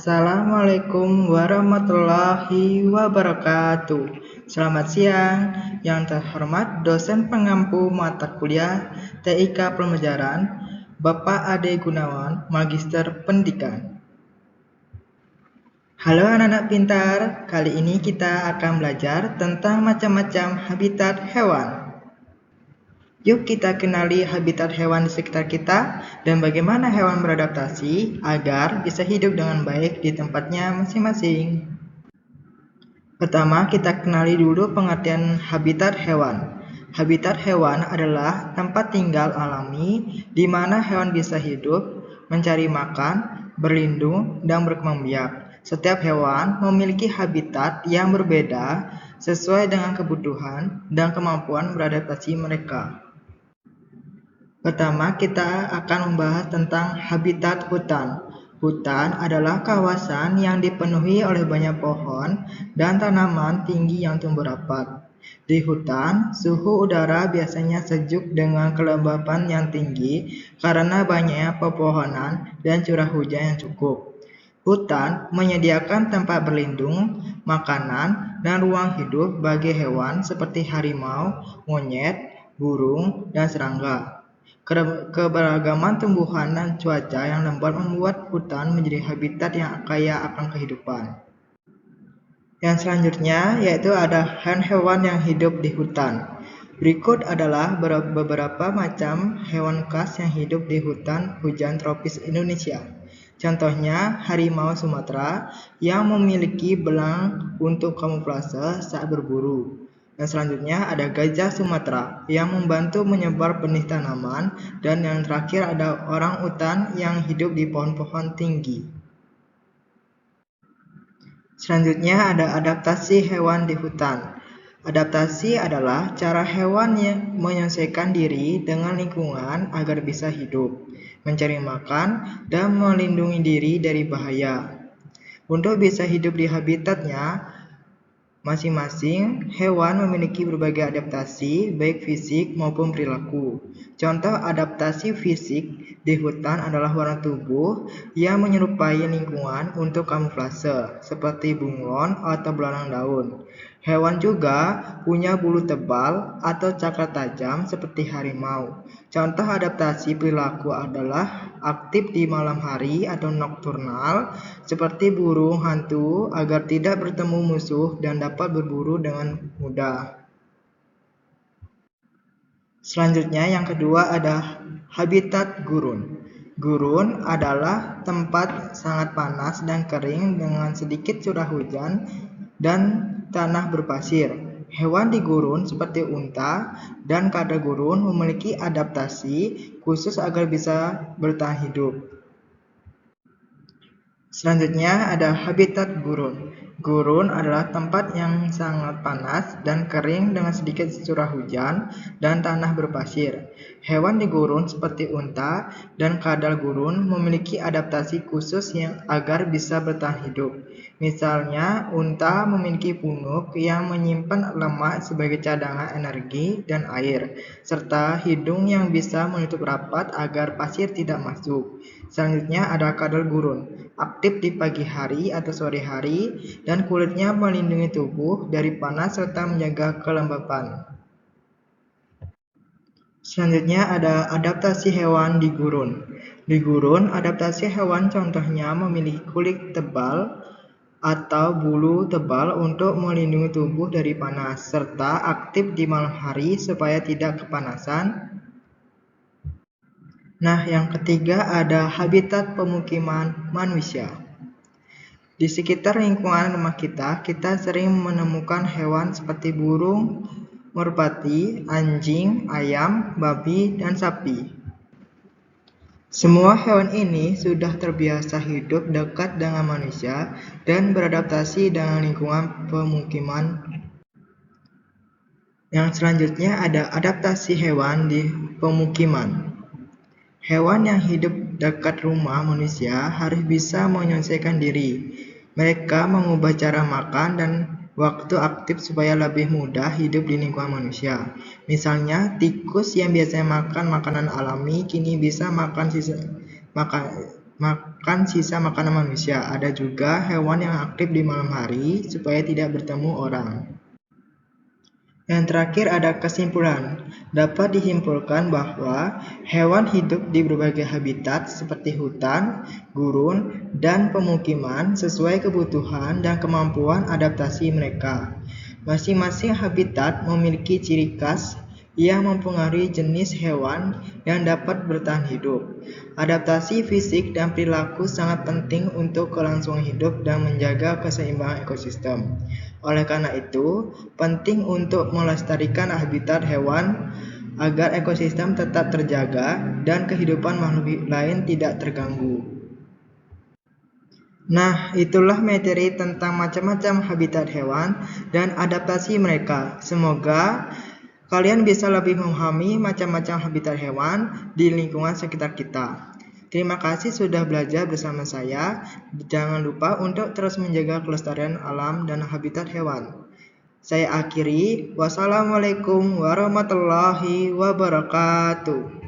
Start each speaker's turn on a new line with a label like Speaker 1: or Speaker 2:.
Speaker 1: Assalamualaikum warahmatullahi wabarakatuh. Selamat siang, yang terhormat dosen pengampu mata kuliah TIK Pembelajaran, Bapak Ade Gunawan, Magister Pendidikan. Halo anak-anak pintar, kali ini kita akan belajar tentang macam-macam habitat hewan. Yuk kita kenali habitat hewan di sekitar kita dan bagaimana hewan beradaptasi agar bisa hidup dengan baik di tempatnya masing-masing. Pertama, kita kenali dulu pengertian habitat hewan. Habitat hewan adalah tempat tinggal alami di mana hewan bisa hidup, mencari makan, berlindung, dan berkembang biak. Setiap hewan memiliki habitat yang berbeda sesuai dengan kebutuhan dan kemampuan beradaptasi mereka. Pertama, kita akan membahas tentang habitat hutan. Hutan adalah kawasan yang dipenuhi oleh banyak pohon dan tanaman tinggi yang tumbuh rapat. Di hutan, suhu udara biasanya sejuk dengan kelembapan yang tinggi karena banyaknya pepohonan dan curah hujan yang cukup. Hutan menyediakan tempat berlindung, makanan, dan ruang hidup bagi hewan seperti harimau, monyet, burung, dan serangga. Keberagaman tumbuhan dan cuaca yang lembat membuat hutan menjadi habitat yang kaya akan kehidupan. Yang selanjutnya yaitu ada hewan-hewan yang hidup di hutan. Berikut adalah beberapa macam hewan khas yang hidup di hutan hujan tropis Indonesia. Contohnya harimau Sumatera yang memiliki belang untuk kamuflase saat berburu. Dan selanjutnya ada gajah Sumatera yang membantu menyebar benih tanaman, dan yang terakhir ada orang utan yang hidup di pohon-pohon tinggi. Selanjutnya ada adaptasi hewan di hutan. Adaptasi adalah cara hewan yang menyesuaikan diri dengan lingkungan agar bisa hidup, mencari makan, dan melindungi diri dari bahaya. Untuk bisa hidup di habitatnya, masing-masing hewan memiliki berbagai adaptasi, baik fisik maupun perilaku. Contoh adaptasi fisik di hutan adalah warna tubuh yang menyerupai lingkungan untuk kamuflase, seperti bunglon atau belalang daun. Hewan juga punya bulu tebal atau cakar tajam seperti harimau. Contoh adaptasi perilaku adalah aktif di malam hari atau nokturnal, seperti burung hantu agar tidak bertemu musuh dan dapat berburu dengan mudah. Selanjutnya yang kedua ada habitat gurun. Gurun adalah tempat sangat panas dan kering dengan sedikit curah hujan dan tanah berpasir. Hewan di gurun seperti unta dan kada gurun memiliki adaptasi khusus agar bisa bertahan hidup. Selanjutnya ada habitat gurun. Gurun adalah tempat yang sangat panas dan kering dengan sedikit curah hujan dan tanah berpasir. Hewan di gurun seperti unta dan kadal gurun memiliki adaptasi khusus yang agar bisa bertahan hidup. Misalnya, unta memiliki punuk yang menyimpan lemak sebagai cadangan energi dan air, serta hidung yang bisa menutup rapat agar pasir tidak masuk. Selanjutnya ada kadal gurun, aktif di pagi hari atau sore hari, dan kulitnya melindungi tubuh dari panas serta menjaga kelembapan. Selanjutnya ada adaptasi hewan di gurun. Di gurun, adaptasi hewan contohnya memiliki kulit tebal atau bulu tebal untuk melindungi tubuh dari panas, serta aktif di malam hari supaya tidak kepanasan. Nah, yang ketiga ada habitat pemukiman manusia. Di sekitar lingkungan rumah kita sering menemukan hewan seperti burung, merpati, anjing, ayam, babi, dan sapi. Semua hewan ini sudah terbiasa hidup dekat dengan manusia dan beradaptasi dengan lingkungan pemukiman. Yang selanjutnya ada adaptasi hewan di pemukiman. Hewan yang hidup dekat rumah manusia harus bisa menyelesaikan diri. Mereka mengubah cara makan dan waktu aktif supaya lebih mudah hidup di lingkungan manusia. Misalnya, tikus yang biasanya makan makanan alami kini bisa makan makan sisa makanan manusia. Ada juga hewan yang aktif di malam hari supaya tidak bertemu orang. Yang terakhir ada kesimpulan. Dapat disimpulkan bahwa hewan hidup di berbagai habitat seperti hutan, gurun, dan pemukiman sesuai kebutuhan dan kemampuan adaptasi mereka. Masing-masing habitat memiliki ciri khas yang mempengaruhi jenis hewan yang dapat bertahan hidup. Adaptasi fisik dan perilaku sangat penting untuk kelangsungan hidup dan menjaga keseimbangan ekosistem. Oleh karena itu, penting untuk melestarikan habitat hewan agar ekosistem tetap terjaga dan kehidupan makhluk lain tidak terganggu. Nah, itulah materi tentang macam-macam habitat hewan dan adaptasi mereka. Semoga kalian bisa lebih memahami macam-macam habitat hewan di lingkungan sekitar kita. Terima kasih sudah belajar bersama saya. Jangan lupa untuk terus menjaga kelestarian alam dan habitat hewan. Saya akhiri. Wassalamualaikum warahmatullahi wabarakatuh.